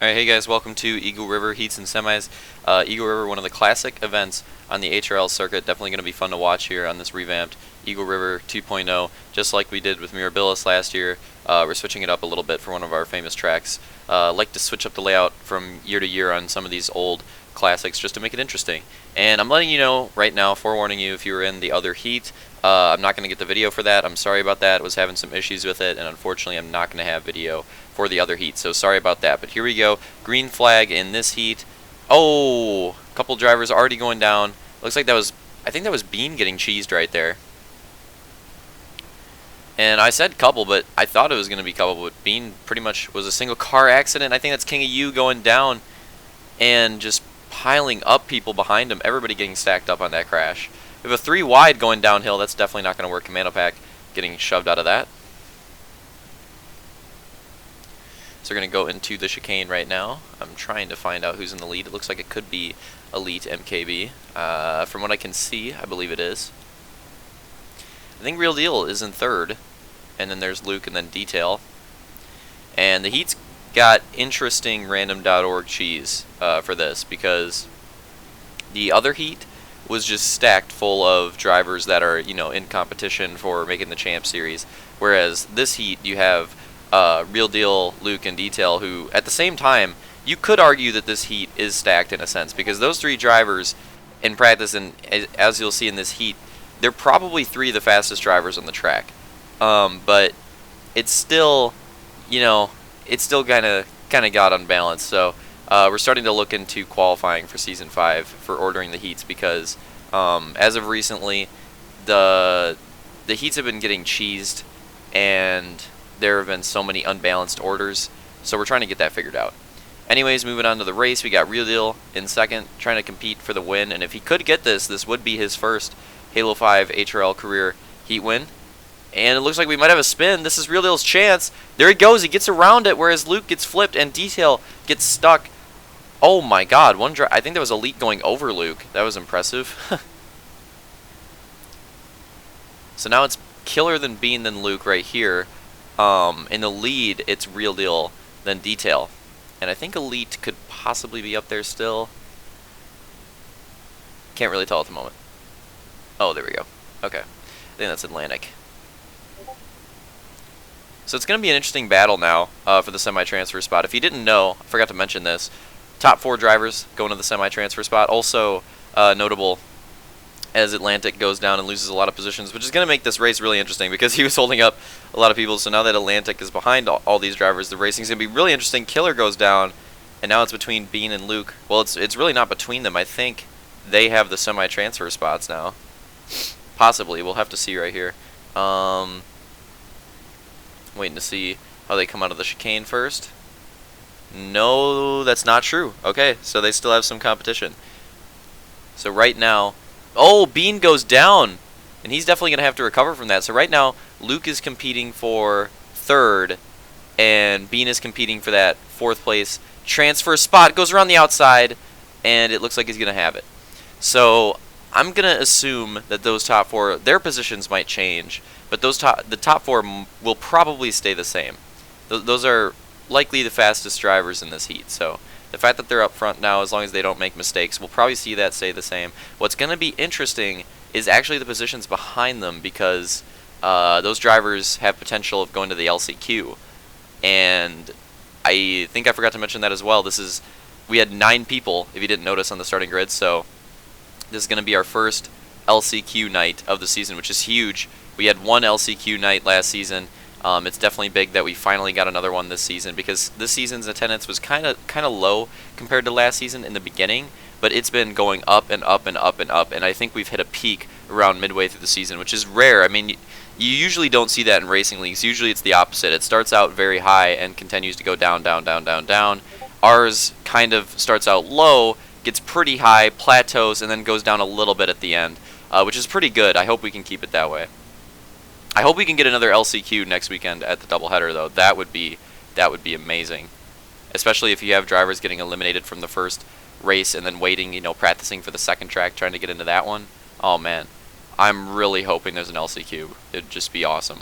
Alright, hey guys, welcome to Eagle River Heats and Semis. Eagle River, one of the classic events on the HRL circuit. Definitely going to be fun to watch here on this revamped Eagle River 2.0, just like we did with Mirabilis last year. We're switching it up a little bit for one of our famous tracks. Like to switch up the layout from year to year on some of these old classics just to make it interesting. And I'm letting you know right now, forewarning you, if you were in the other heat, I'm not going to get the video for that. I'm sorry about that. I was having some issues with it, and unfortunately I'm not going to have video for the other heat, so sorry about that. But here we go. Green flag in this heat. Oh, a couple drivers already going down. Looks like that was, I think that was Bean getting cheesed right there. And I said couple, but I thought it was going to be couple, but Bean pretty much was a single car accident. I think that's King of U going down and just piling up people behind him. Everybody getting stacked up on that crash. We have a 3 wide going downhill. That's definitely not going to work. Commando Pack getting shoved out of that. So we're going to go into the chicane right now. I'm trying to find out who's in the lead. It looks like it could be Elite MKB. From what I can see, I believe it is. I think Real Deal is in third. And then there's Luke and then Detail. And the heat's got interesting random.org cheese for this, because the other heat was just stacked full of drivers that are, you know, in competition for making the Champ Series. Whereas this heat, you have Real Deal, Luke, and Detail, who, at the same time, you could argue that this heat is stacked in a sense, because those 3 drivers in practice, and as you'll see in this heat, they're probably 3 of the fastest drivers on the track. But it's still, you know, it's still kind of got unbalanced. So we're starting to look into qualifying for Season 5 for ordering the heats, because as of recently, the heats have been getting cheesed, and there have been so many unbalanced orders, so we're trying to get that figured out. Anyways, moving on to the race, we got Real Deal in second, trying to compete for the win, and if he could get this would be his first Halo 5 HRL career heat win. And it looks like we might have a spin. This is Real Deal's chance. There he goes. He gets around it, whereas Luke gets flipped and Detail gets stuck. Oh my god. I think that was Elite going over Luke. That was impressive. So now it's Killer than Bean than Luke right here. In the lead, it's Real Deal then Detail. And I think Elite could possibly be up there still. Can't really tell at the moment. Oh, there we go. Okay. I think that's Atlantic. So it's going to be an interesting battle now for the semi-transfer spot. If you didn't know, I forgot to mention this, top 4 drivers going to the semi-transfer spot. Also notable as Atlantic goes down and loses a lot of positions, which is going to make this race really interesting, because he was holding up a lot of people. So now that Atlantic is behind all these drivers, the racing is going to be really interesting. Killer goes down, and now it's between Bean and Luke. Well, it's really not between them. I think they have the semi-transfer spots now. Possibly. We'll have to see right here. Waiting to see how they come out of the chicane first. No, that's not true. Okay, so they still have some competition. So right now, oh, Bean goes down, and he's definitely going to have to recover from that. So right now, Luke is competing for third, and Bean is competing for that 4th place transfer spot. Goes around the outside, and it looks like he's going to have it. So I'm going to assume that those top 4, their positions might change, but the top 4 will probably stay the same. Those are likely the fastest drivers in this heat. So the fact that they're up front now, as long as they don't make mistakes, we'll probably see that stay the same. What's going to be interesting is actually the positions behind them, because those drivers have potential of going to the LCQ. And I think I forgot to mention that as well. We had 9 people, if you didn't notice, on the starting grid. So this is going to be our first LCQ night of the season, which is huge. We had 1 LCQ night last season. It's definitely big that we finally got another one this season, because this season's attendance was kind of low compared to last season in the beginning, but it's been going up and up and up and up, and I think we've hit a peak around midway through the season, which is rare. I mean, you usually don't see that in racing leagues. Usually it's the opposite. It starts out very high and continues to go down, down, down, down, down. Ours kind of starts out low, gets pretty high, plateaus, and then goes down a little bit at the end, which is pretty good. I hope we can keep it that way. I hope we can get another LCQ next weekend at the doubleheader, though. That would be amazing, especially if you have drivers getting eliminated from the first race and then waiting, you know, practicing for the second track, trying to get into that one. Oh man, I'm really hoping there's an LCQ. It'd just be awesome.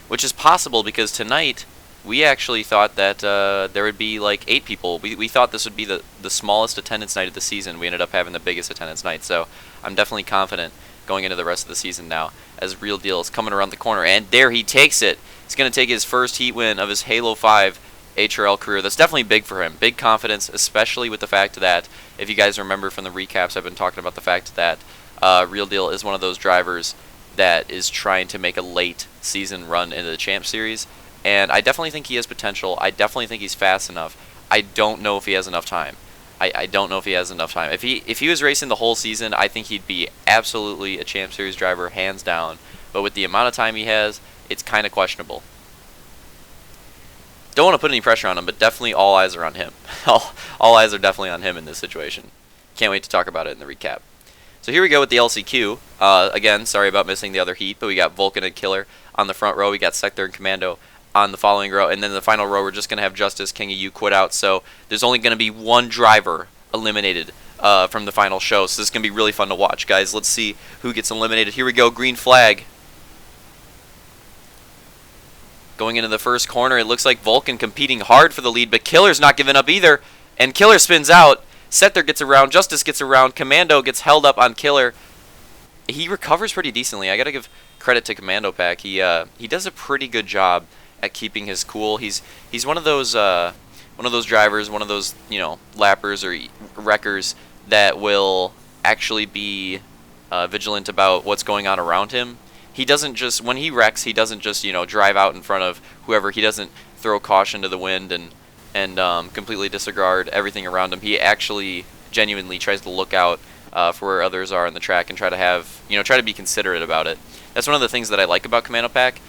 Which is possible because tonight we actually thought that there would be like 8 people. We thought this would be the smallest attendance night of the season. We ended up having the biggest attendance night, so I'm definitely confident going into the rest of the season now, as Real Deal is coming around the corner, and there he takes it. He's going to take his first heat win of his Halo 5 HRL career. That's definitely big for him. Big confidence, especially with the fact that, if you guys remember from the recaps, I've been talking about the fact that Real Deal is one of those drivers that is trying to make a late season run into the Champ Series, and I definitely think he has potential. I definitely think he's fast enough. I don't know if he has enough time. I don't know if he has enough time. If he was racing the whole season, I think he'd be absolutely a Champ Series driver, hands down. But with the amount of time he has, it's kind of questionable. Don't want to put any pressure on him, but definitely all eyes are on him. all eyes are definitely on him in this situation. Can't wait to talk about it in the recap. So here we go with the LCQ. Again, sorry about missing the other heat, but we got Vulcan and Killer on the front row. We got Sector and Commando on the following row, and then the final row we're just going to have Justice, King of You quit out, so there's only going to be one driver eliminated from the final show, so this is going to be really fun to watch, guys. Let's see who gets eliminated. Here we go, green flag. Going into the first corner, it looks like Vulcan competing hard for the lead, but Killer's not giving up either, and Killer spins out. Sector gets around, Justice gets around, Commando gets held up on Killer. He recovers pretty decently. I got to give credit to Commando Pack. He does a pretty good job at keeping his cool. He's one of those drivers, one of those, you know, lappers or wreckers that will actually be vigilant about what's going on around him. He doesn't just, when he wrecks, he doesn't just, you know, drive out in front of whoever. He doesn't throw caution to the wind and completely disregard everything around him. He actually genuinely tries to look out for where others are in the track and try to have, you know, try to be considerate about it. That's one of the things that I like about Commando Pack.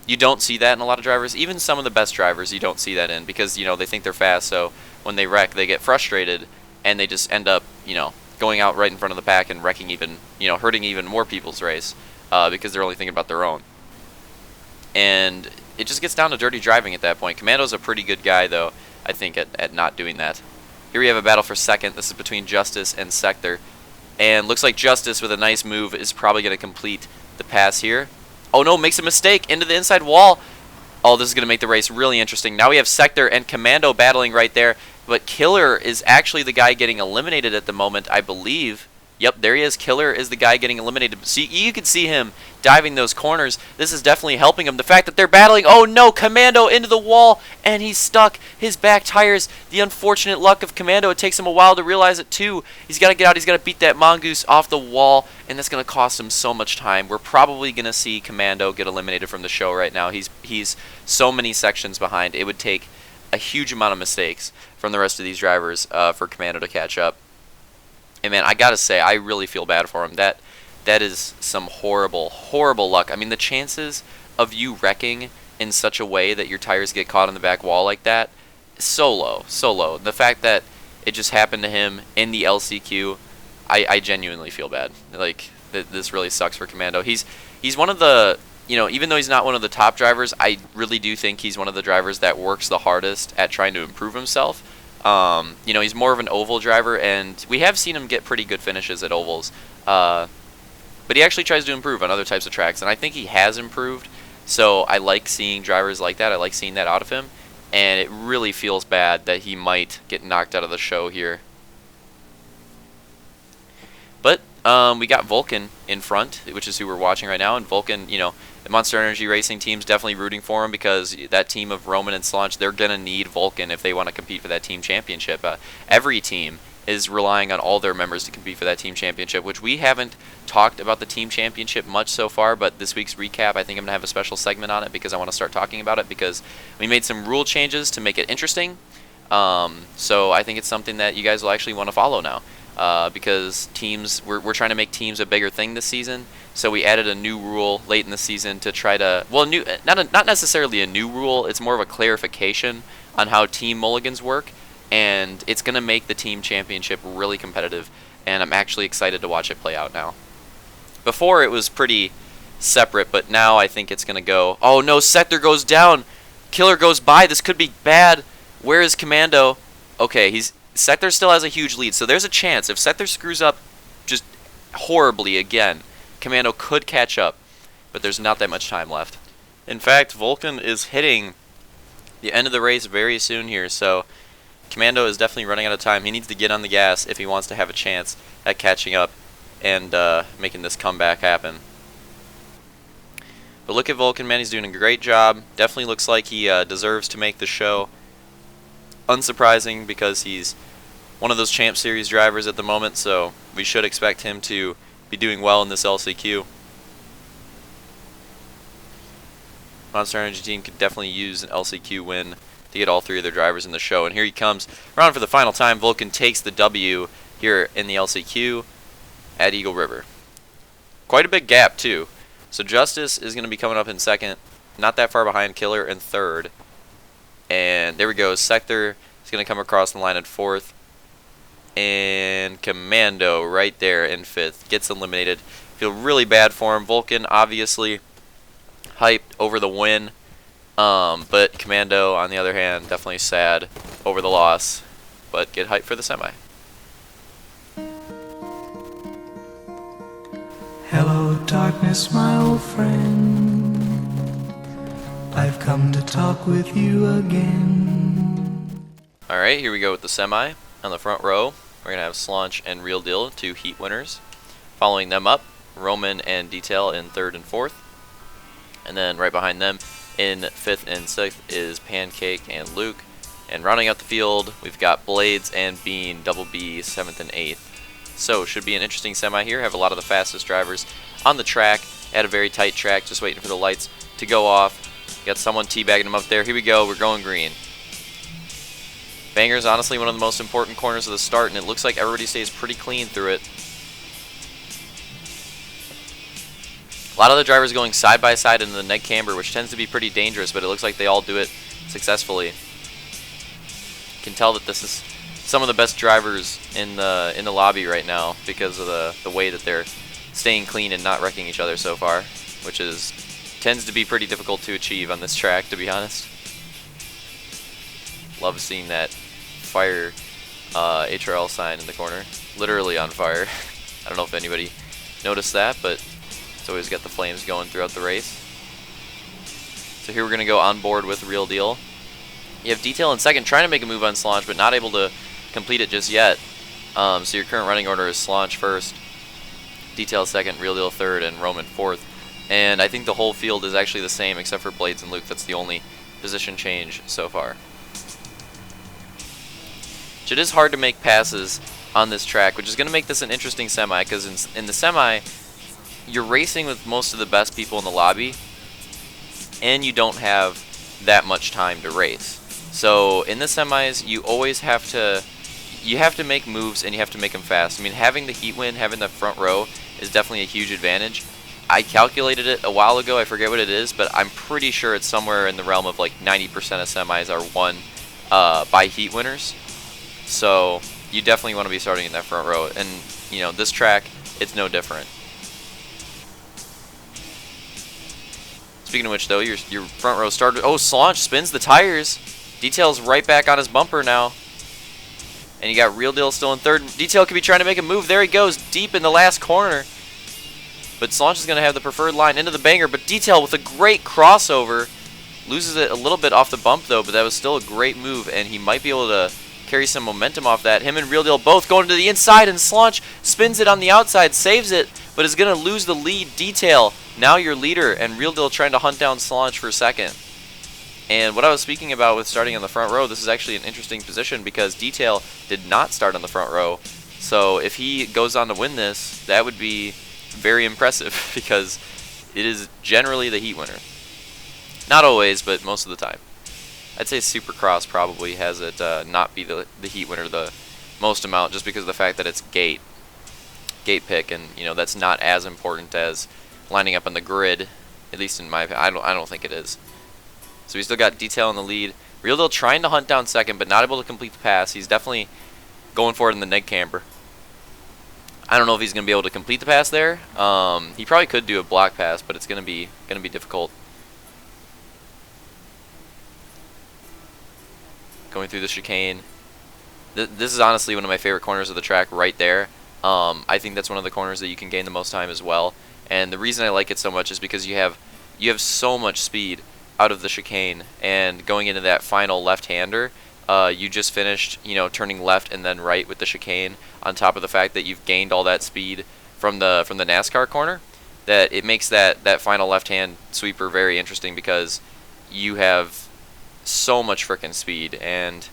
You don't see that in a lot of drivers. Even some of the best drivers, you don't see that in, because, you know, they think they're fast, so when they wreck, they get frustrated, and they just end up, you know, going out right in front of the pack and wrecking even, you know, hurting even more people's race, because they're only thinking about their own. And it just gets down to dirty driving at that point. Commando's a pretty good guy, though, I think, at not doing that. Here we have a battle for second. This is between Justice and Sector. And looks like Justice, with a nice move, is probably going to complete the pass here. Oh no, makes a mistake into the inside wall. Oh, this is going to make the race really interesting. Now we have Sector and Commando battling right there, but Killer is actually the guy getting eliminated at the moment, I believe. Yep, there he is. Killer is the guy getting eliminated. See, you can see him diving those corners. This is definitely helping him. The fact that they're battling, oh no, Commando into the wall, and he's stuck. His back tires, the unfortunate luck of Commando. It takes him a while to realize it too. He's got to get out. He's got to beat that mongoose off the wall, and that's going to cost him so much time. We're probably going to see Commando get eliminated from the show right now. He's so many sections behind. It would take a huge amount of mistakes from the rest of these drivers for Commando to catch up. And man, I gotta say, I really feel bad for him. That is some horrible, horrible luck. I mean, the chances of you wrecking in such a way that your tires get caught on the back wall like that is so low, so low. The fact that it just happened to him in the LCQ, I genuinely feel bad. Like, this really sucks for Commando. He's one of the, you know, even though he's not one of the top drivers, I really do think he's one of the drivers that works the hardest at trying to improve himself. You know, he's more of an oval driver, and we have seen him get pretty good finishes at ovals. But he actually tries to improve on other types of tracks, and I think he has improved. So I like seeing drivers like that. I like seeing that out of him, and it really feels bad that he might get knocked out of the show here. But we got Vulcan in front, which is who we're watching right now, and Vulcan, you know, the Monster Energy Racing team's definitely rooting for him, because that team of Roman and Slunch, they're going to need Vulcan if they want to compete for that team championship. Every team is relying on all their members to compete for that team championship, which we haven't talked about the team championship much so far, but this week's recap, I think I'm going to have a special segment on it, because I want to start talking about it, because we made some rule changes to make it interesting. So I think it's something that you guys will actually want to follow now. Because teams, we're trying to make teams a bigger thing this season, so we added a new rule late in the season to try to, well, not necessarily a new rule, it's more of a clarification on how team mulligans work, and it's going to make the team championship really competitive, and I'm actually excited to watch it play out now. Before it was pretty separate, but now I think it's going to go, oh no, Sector goes down, Killer goes by, this could be bad. Where is Commando? Okay, Sector still has a huge lead, so there's a chance if Sector screws up just horribly again, Commando could catch up, but there's not that much time left. In fact, Vulcan is hitting the end of the race very soon here, so Commando is definitely running out of time. He needs to get on the gas if he wants to have a chance at catching up and making this comeback happen. But look at Vulcan, man. He's doing a great job. Definitely looks like he deserves to make the show. Unsurprising because he's one of those Champ Series drivers at the moment, so we should expect him to be doing well in this LCQ. Monster Energy team could definitely use an LCQ win to get all three of their drivers in the show. And here he comes around for the final time. Vulcan takes the W here in the LCQ at Eagle River. Quite a big gap too. So Justice is going to be coming up in second, not that far behind Killer in third. And there we go. Sector is going to come across the line in fourth. And Commando right there in fifth gets eliminated. Feel really bad for him. Vulcan obviously hyped over the win, but Commando on the other hand definitely sad over the loss, but get hyped for the semi. Hello darkness, my old friend, I've come to talk with you again. Alright, here we go with the semi. On the front row, we're going to have Slaunch and Real Deal, two heat winners. Following them up, Roman and Detail in third and fourth. And then right behind them in fifth and sixth is Pancake and Luke. And rounding out the field, we've got Blades and Bean, Double B, seventh and eighth. So, should be an interesting semi here. Have a lot of the fastest drivers on the track at a very tight track, just waiting for the lights to go off. Got someone teabagging them up there. Here we go, we're going green. Banger's honestly one of the most important corners of the start, and it looks like everybody stays pretty clean through it. A lot of the drivers going side by side into the neg camber, which tends to be pretty dangerous, but it looks like they all do it successfully. You can tell that this is some of the best drivers in the lobby right now because of the way that they're staying clean and not wrecking each other so far, which tends to be pretty difficult to achieve on this track, to be honest. Love seeing that fire HRL sign in the corner, literally on fire. I don't know if anybody noticed that, but it's always got the flames going throughout the race. So here we're going to go on board with Real Deal. You have Detail in second, trying to make a move on Slaunch, but not able to complete it just yet. So your current running order is Slaunch first, Detail second, Real Deal third, and Roman fourth. And I think the whole field is actually the same except for Blades and Luke. That's the only position change so far. It is hard to make passes on this track, which is going to make this an interesting semi, because in the semi, you're racing with most of the best people in the lobby, and you don't have that much time to race. So in the semis, you always have to make moves, and you have to make them fast. I mean, having the heat win, having the front row is definitely a huge advantage. I calculated it a while ago, I forget what it is, but I'm pretty sure it's somewhere in the realm of like 90% of semis are won by heat winners. So you definitely want to be starting in that front row, and you know, this track, it's no different. Speaking of which, though, your front row started. Oh, Slaunch spins the tires. Detail's right back on his bumper now, and you got Real Deal still in third. Detail could be trying to make a move. There he goes, deep in the last corner. But Slaunch is going to have the preferred line into the banger. But Detail with a great crossover loses it a little bit off the bump, though. But that was still a great move, and he might be able to carry some momentum off that. Him and Real Deal both going to the inside, and Slaunch spins it on the outside, saves it, but is going to lose the lead. Detail, now your leader, and Real Deal trying to hunt down Slaunch for second. And what I was speaking about with starting on the front row, this is actually an interesting position because Detail did not start on the front row. So if he goes on to win this, that would be very impressive because it is generally the heat winner. Not always, but most of the time. I'd say Supercross probably has it not be the heat winner the most amount, just because of the fact that it's gate pick, and you know that's not as important as lining up on the grid, at least in my opinion. I don't think it is. So we still got Detail in the lead. Real Deal trying to hunt down second, but not able to complete the pass. He's definitely going for it in the neg camber. I don't know if he's going to be able to complete the pass there. He probably could do a block pass, but it's going to be difficult. Going through the chicane. This is honestly one of my favorite corners of the track right there. I think that's one of the corners that you can gain the most time as well. And the reason I like it so much is because you have so much speed out of the chicane and going into that final left-hander. You just finished, turning left and then right with the chicane, on top of the fact that you've gained all that speed from the NASCAR corner. That it makes that final left-hand sweeper very interesting, because you have so much frickin' speed, and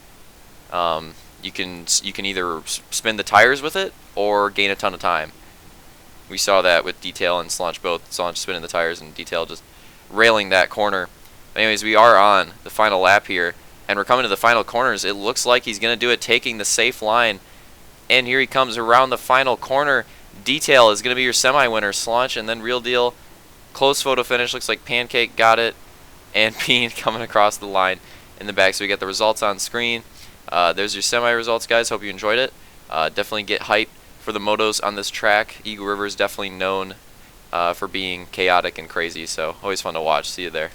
you can either spin the tires with it or gain a ton of time. We saw that with Detail and Slaunch both. Slaunch spinning the tires and Detail just railing that corner. Anyways, we are on the final lap here, and we're coming to the final corners. It looks like he's going to do it, taking the safe line, and here he comes around the final corner. Detail is going to be your semi-winner, Slaunch, and then Real Deal. Close photo finish. Looks like Pancake got it, and Bean coming across the line in the back. So we got the results on screen. There's your semi-results, guys. Hope you enjoyed it. Definitely get hype for the motos on this track. Eagle River is definitely known for being chaotic and crazy, so always fun to watch. See you there.